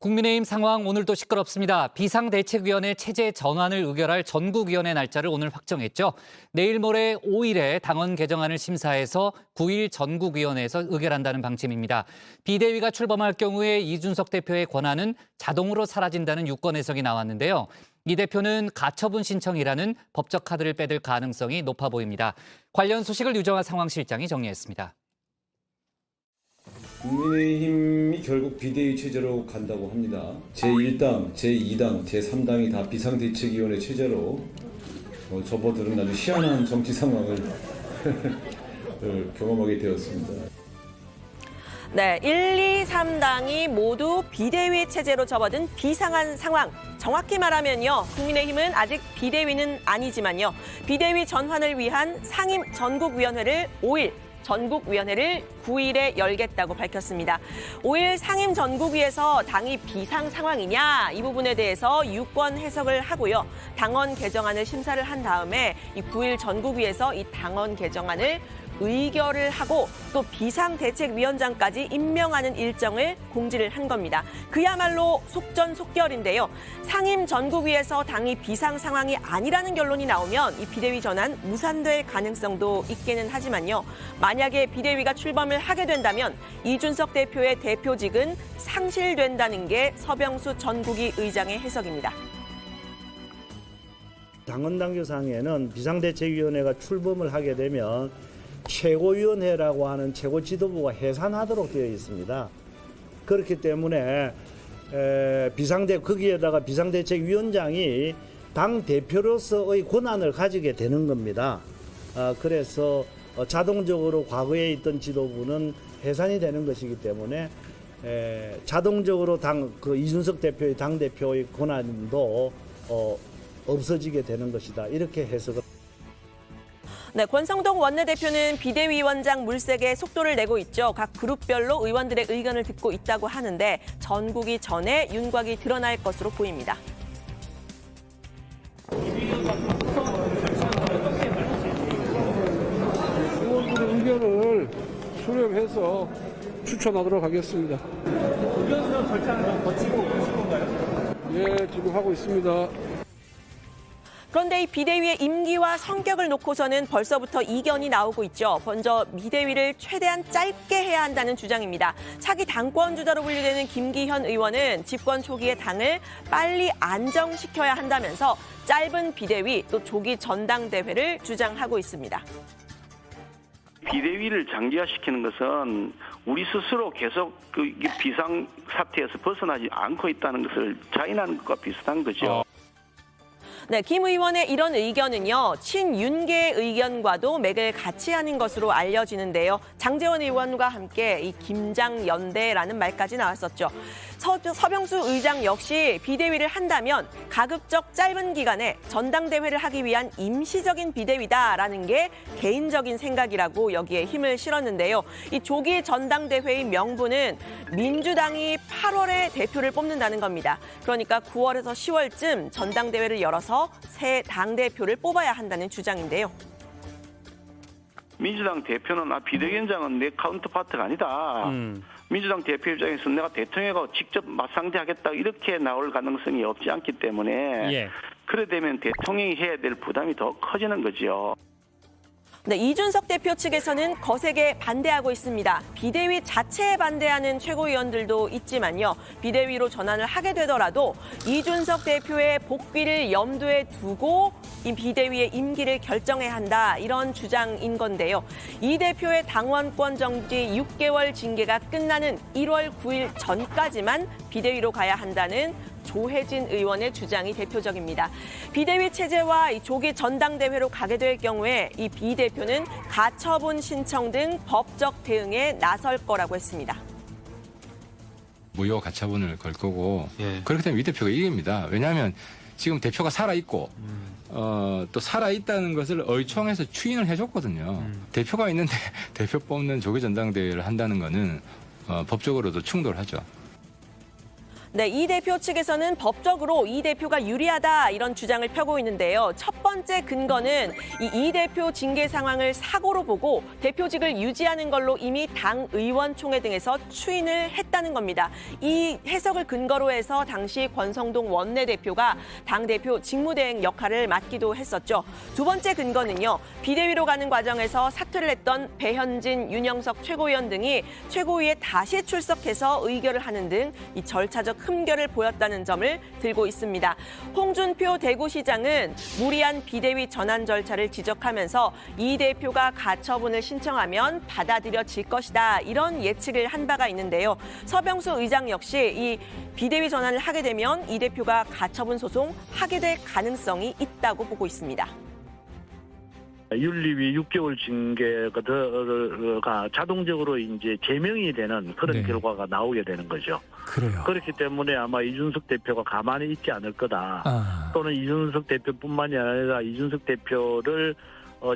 국민의힘 상황 오늘도 시끄럽습니다. 비상대책위원회 체제 전환을 의결할 전국위원회 날짜를 오늘 확정했죠. 내일 모레 5일에 당원 개정안을 심사해서 9일 전국위원회에서 의결한다는 방침입니다. 비대위가 출범할 경우에 이준석 대표의 권한은 자동으로 사라진다는 유권 해석이 나왔는데요. 이 대표는 가처분 신청이라는 법적 카드를 빼들 가능성이 높아 보입니다. 관련 소식을 유정아 상황실장이 정리했습니다. 국민의힘이 결국 비대위 체제로 간다고 합니다. 제1당, 제2당, 제3당이 다 비상대책위원회 체제로 접어드는 아주 희한한 정치 상황을 경험하게 되었습니다. 네, 1, 2, 3당이 모두 비대위 체제로 접어든 비상한 상황. 정확히 말하면요, 국민의힘은 아직 비대위는 아니지만요, 비대위 전환을 위한 상임 전국위원회를 5일, 전국위원회를 9일에 열겠다고 밝혔습니다. 5일 상임 전국위에서 당이 비상 상황이냐 이 부분에 대해서 유권 해석을 하고요. 당원 개정안을 심사를 한 다음에 이 9일 전국위에서 이 당원 개정안을 의결을 하고 또 비상대책위원장까지 임명하는 일정을 공지를 한 겁니다. 그야말로 속전속결인데요. 상임 전국위에서 당이 비상 상황이 아니라는 결론이 나오면 이 비대위 전환 무산될 가능성도 있기는 하지만요. 만약에 비대위가 출범을 하게 된다면 이준석 대표의 대표직은 상실된다는 게 서병수 전국위 의장의 해석입니다. 당헌 당규상에는 비상대책위원회가 출범을 하게 되면 최고위원회라고 하는 최고 지도부가 해산하도록 되어 있습니다. 그렇기 때문에 거기에다가 비상대책위원장이 당 대표로서의 권한을 가지게 되는 겁니다. 그래서 자동적으로 과거에 있던 지도부는 해산이 되는 것이기 때문에 자동적으로 이준석 대표의 당 대표의 권한도 없어지게 되는 것이다. 이렇게 해석을. 네, 권성동 원내대표는 비대위원장 물색에 속도를 내고 있죠. 각 그룹별로 의원들의 의견을 듣고 있다고 하는데 전국이 전에 윤곽이 드러날 것으로 보입니다. 의원들의 의견을 수렴해서 추천하도록 하겠습니다. 의견 수렴 절차는 거치고 오실 건가요? 예, 지금 하고 있습니다. 그런데 이 비대위의 임기와 성격을 놓고서는 벌써부터 이견이 나오고 있죠. 먼저 비대위를 최대한 짧게 해야 한다는 주장입니다. 차기 당권 주자로 분류되는 김기현 의원은 집권 초기에 당을 빨리 안정시켜야 한다면서 짧은 비대위 또 조기 전당대회를 주장하고 있습니다. 비대위를 장기화시키는 것은 우리 스스로 계속 그 비상 사태에서 벗어나지 않고 있다는 것을 자인하는 것과 비슷한 거죠. 네, 김 의원의 이런 의견은요, 친윤계의 의견과도 맥을 같이 하는 것으로 알려지는데요. 장제원 의원과 함께 이 김장연대라는 말까지 나왔었죠. 서병수 의장 역시 비대위를 한다면 가급적 짧은 기간에 전당대회를 하기 위한 임시적인 비대위다라는 게 개인적인 생각이라고 여기에 힘을 실었는데요. 이 조기 전당대회의 명분은 민주당이 8월에 대표를 뽑는다는 겁니다. 그러니까 9월에서 10월쯤 전당대회를 열어서 새 당대표를 뽑아야 한다는 주장인데요. 민주당 대표는 비대위원장은 내 카운터파트가 아니다. 민주당 대표 입장에서 내가 대통령하고 직접 맞상대하겠다 이렇게 나올 가능성이 없지 않기 때문에 그래 되면 대통령이 해야 될 부담이 더 커지는 거죠. 네, 이준석 대표 측에서는 거세게 반대하고 있습니다. 비대위 자체에 반대하는 최고위원들도 있지만요. 비대위로 전환을 하게 되더라도 이준석 대표의 복귀를 염두에 두고 이 비대위의 임기를 결정해야 한다. 이런 주장인 건데요. 이 대표의 당원권 정지 6개월 징계가 끝나는 1월 9일 전까지만 비대위로 가야 한다는 조혜진 의원의 주장이 대표적입니다. 비대위 체제와 이 조기 전당대회로 가게 될 경우에 이 비 대표는 가처분 신청 등 법적 대응에 나설 거라고 했습니다. 무효 가처분을 걸 거고 그렇게 되면 이 대표가 이깁니다. 왜냐하면 지금 대표가 살아있고 또 살아있다는 것을 의총에서 추인을 해줬거든요. 대표가 있는데 대표 뽑는 조기 전당대회를 한다는 거는 법적으로도 충돌하죠. 네, 이 대표 측에서는 법적으로 이 대표가 유리하다 이런 주장을 펴고 있는데요. 첫 번째 근거는 이 대표 징계 상황을 사고로 보고 대표직을 유지하는 걸로 이미 당 의원총회 등에서 추인을 했다는 겁니다. 이 해석을 근거로 해서 당시 권성동 원내대표가 당대표 직무대행 역할을 맡기도 했었죠. 두 번째 근거는요. 비대위로 가는 과정에서 사퇴를 했던 배현진, 윤영석 최고위원 등이 최고위에 다시 출석해서 의결을 하는 등 이 절차적 흠결을 보였다는 점을 들고 있습니다. 홍준표 대구시장은 무리한 비대위 전환 절차를 지적하면서 이 대표가 가처분을 신청하면 받아들여질 것이다. 이런 예측을 한 바가 있는데요. 서병수 의장 역시 이 비대위 전환을 하게 되면 이 대표가 가처분 소송 하게 될 가능성이 있다고 보고 있습니다. 윤리위 6개월 징계가 자동적으로 이제 제명이 되는 그런 네. 결과가 나오게 되는 거죠. 그래요. 그렇기 때문에 아마 이준석 대표가 가만히 있지 않을 거다. 아. 또는 이준석 대표뿐만이 아니라 이준석 대표를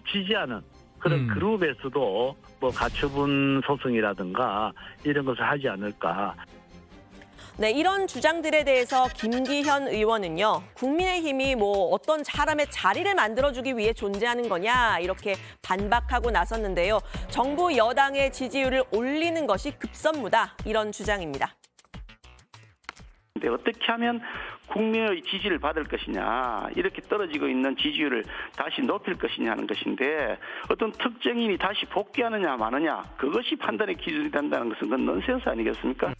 지지하는 그런 그룹에서도 뭐 가처분 소송이라든가 이런 것을 하지 않을까. 네, 이런 주장들에 대해서 김기현 의원은요. 국민의힘이 뭐 어떤 사람의 자리를 만들어주기 위해 존재하는 거냐 이렇게 반박하고 나섰는데요. 정부 여당의 지지율을 올리는 것이 급선무다 이런 주장입니다. 근데 어떻게 하면 국민의 지지를 받을 것이냐, 이렇게 떨어지고 있는 지지율을 다시 높일 것이냐 하는 것인데 어떤 특정인이 다시 복귀하느냐 마느냐 그것이 판단의 기준이 된다는 것은 그건 넌센스 아니겠습니까?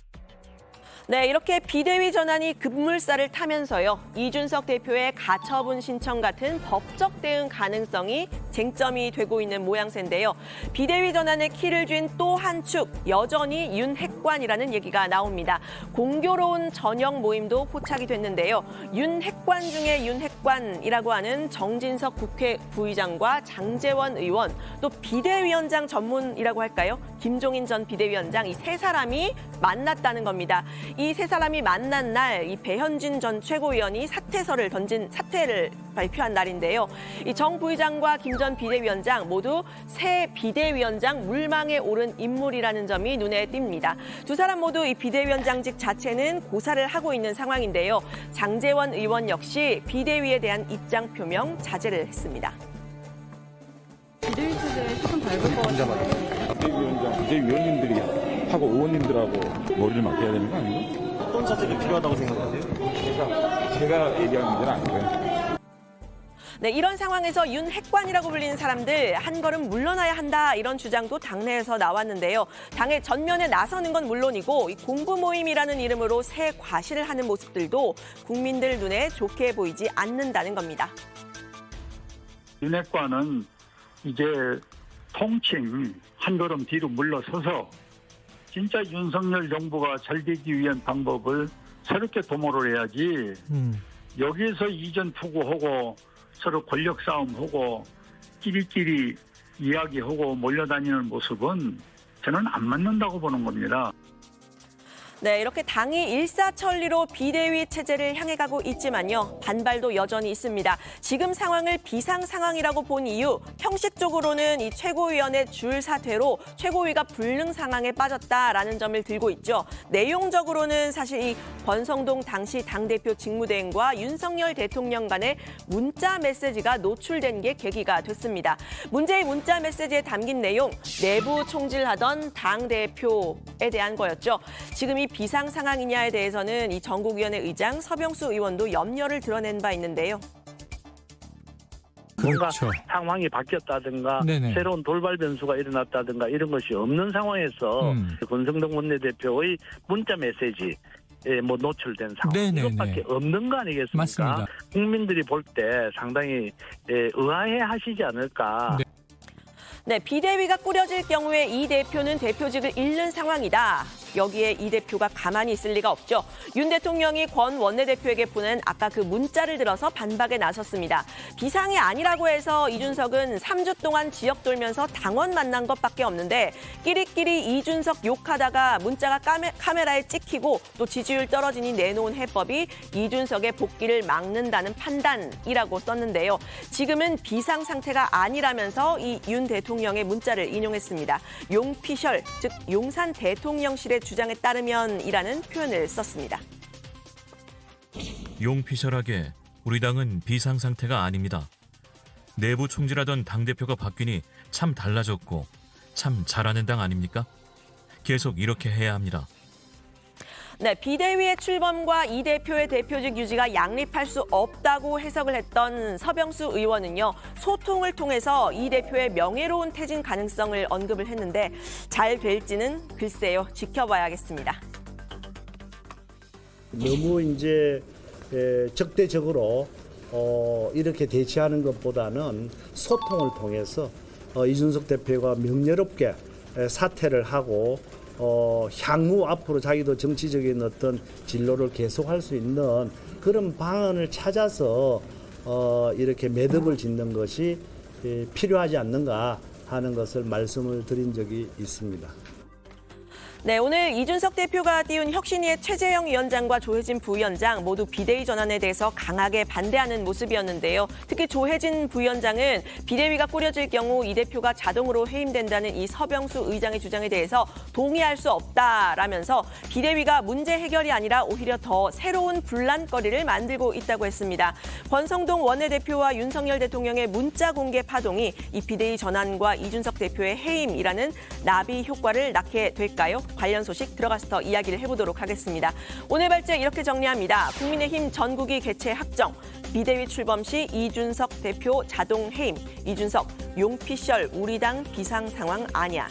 네, 이렇게 비대위 전환이 급물살을 타면서요. 이준석 대표의 가처분 신청 같은 법적 대응 가능성이 쟁점이 되고 있는 모양새인데요. 비대위 전환의 키를 쥔 또 한 축, 여전히 윤핵관이라는 얘기가 나옵니다. 공교로운 전형 모임도 포착이 됐는데요. 윤핵관 중에 윤핵관이라고 하는 정진석 국회 부의장과 장제원 의원, 또 비대위원장 전문이라고 할까요? 김종인 전 비대위원장, 이 세 사람이 만났다는 겁니다. 이 세 사람이 만난 날, 이 배현진 전 최고위원이 사퇴서를 던진 사퇴를 발표한 날인데요. 이 정 부의장과 김 전 비대위원장 모두 새 비대위원장 물망에 오른 인물이라는 점이 눈에 띕니다. 두 사람 모두 이 비대위원장직 자체는 고사를 하고 있는 상황인데요. 장제원 의원 역시 비대위에 대한 입장 표명 자제를 했습니다. 비대위 체제에 조금 밟을 것 같아요. 비대위원장, 비대위원님들이 하고 의원님들하고 머리를 맡겨야 되는 거 아니에요? 어떤 자세가 필요하다고 생각하세요? 제가 얘기하는 문제는 아니고요. 네, 이런 상황에서 윤핵관이라고 불리는 사람들 한 걸음 물러나야 한다 이런 주장도 당내에서 나왔는데요. 당의 전면에 나서는 건 물론이고 이 공부 모임이라는 이름으로 새 과시를 하는 모습들도 국민들 눈에 좋게 보이지 않는다는 겁니다. 윤핵관은 이제 통칭 한 걸음 뒤로 물러서서 진짜 윤석열 정부가 잘 되기 위한 방법을 새롭게 도모를 해야지 여기에서 이전 투구하고 서로 권력 싸움하고 끼리끼리 이야기하고 몰려다니는 모습은 저는 안 맞는다고 보는 겁니다. 네, 이렇게 당이 일사천리로 비대위 체제를 향해 가고 있지만요. 반발도 여전히 있습니다. 지금 상황을 비상 상황이라고 본 이유, 형식적으로는 이 최고위원의 줄 사퇴로 최고위가 불능 상황에 빠졌다라는 점을 들고 있죠. 내용적으로는 사실 이 권성동 당시 당대표 직무대행과 윤석열 대통령 간의 문자 메시지가 노출된 게 계기가 됐습니다. 문제의 문자 메시지에 담긴 내용, 내부 총질하던 당대표에 대한 거였죠. 지금 이 비상 상황이냐에 대해서는 이 전국위원회 의장 서병수 의원도 염려를 드러낸 바 있는데요. 뭔가 그렇죠. 상황이 바뀌었다든가 네네. 새로운 돌발 변수가 일어났다든가 이런 것이 없는 상황에서 권성동 원내대표의 문자 메시지 뭐 노출된 상황 네네네. 이것밖에 없는 거 아니겠습니까? 맞습니다. 국민들이 볼 때 상당히 의아해 하시지 않을까. 네, 비대위가 꾸려질 경우에 이 대표는 대표직을 잃는 상황이다. 여기에 이 대표가 가만히 있을 리가 없죠. 윤 대통령이 권 원내대표에게 보낸 아까 그 문자를 들어서 반박에 나섰습니다. 비상이 아니라고 해서 이준석은 3주 동안 지역 돌면서 당원 만난 것밖에 없는데 끼리끼리 이준석 욕하다가 문자가 카메라에 찍히고 또 지지율 떨어지니 내놓은 해법이 이준석의 복귀를 막는다는 판단이라고 썼는데요. 지금은 비상 상태가 아니라면서 이 윤 대통령의 문자를 인용했습니다. 용피셜, 즉 용산 대통령실의 주장에 따르면이라는 표현을 썼습니다. 용피셜하게 우리 당은 비상 상태가 아닙니다. 내부 총질하던 당대표가 바뀌니 참 달라졌고 참 잘하는 당 아닙니까? 계속 이렇게 해야 합니다. 네, 비대위의 출범과 이 대표의 대표직 유지가 양립할 수 없다고 해석을 했던 서병수 의원은요, 소통을 통해서 이 대표의 명예로운 퇴진 가능성을 언급을 했는데 잘 될지는 글쎄요, 지켜봐야겠습니다. 너무 이제 적대적으로 이렇게 대치하는 것보다는 소통을 통해서 이준석 대표가 명예롭게 사퇴를 하고 향후 앞으로 자기도 정치적인 어떤 진로를 계속할 수 있는 그런 방안을 찾아서 이렇게 매듭을 짓는 것이 필요하지 않는가 하는 것을 말씀을 드린 적이 있습니다. 네, 오늘 이준석 대표가 띄운 혁신위의 최재형 위원장과 조혜진 부위원장 모두 비대위 전환에 대해서 강하게 반대하는 모습이었는데요. 특히 조혜진 부위원장은 비대위가 꾸려질 경우 이 대표가 자동으로 해임된다는 이 서병수 의장의 주장에 대해서 동의할 수 없다라면서 비대위가 문제 해결이 아니라 오히려 더 새로운 분란거리를 만들고 있다고 했습니다. 권성동 원내대표와 윤석열 대통령의 문자 공개 파동이 이 비대위 전환과 이준석 대표의 해임이라는 나비 효과를 낳게 될까요? 관련 소식 들어가서 더 이야기를 해보도록 하겠습니다. 오늘 발제 이렇게 정리합니다. 국민의힘 전국위 개최 확정, 비대위 출범 시 이준석 대표 자동 해임, 이준석 용피셜 우리 당 비상 상황 아니야.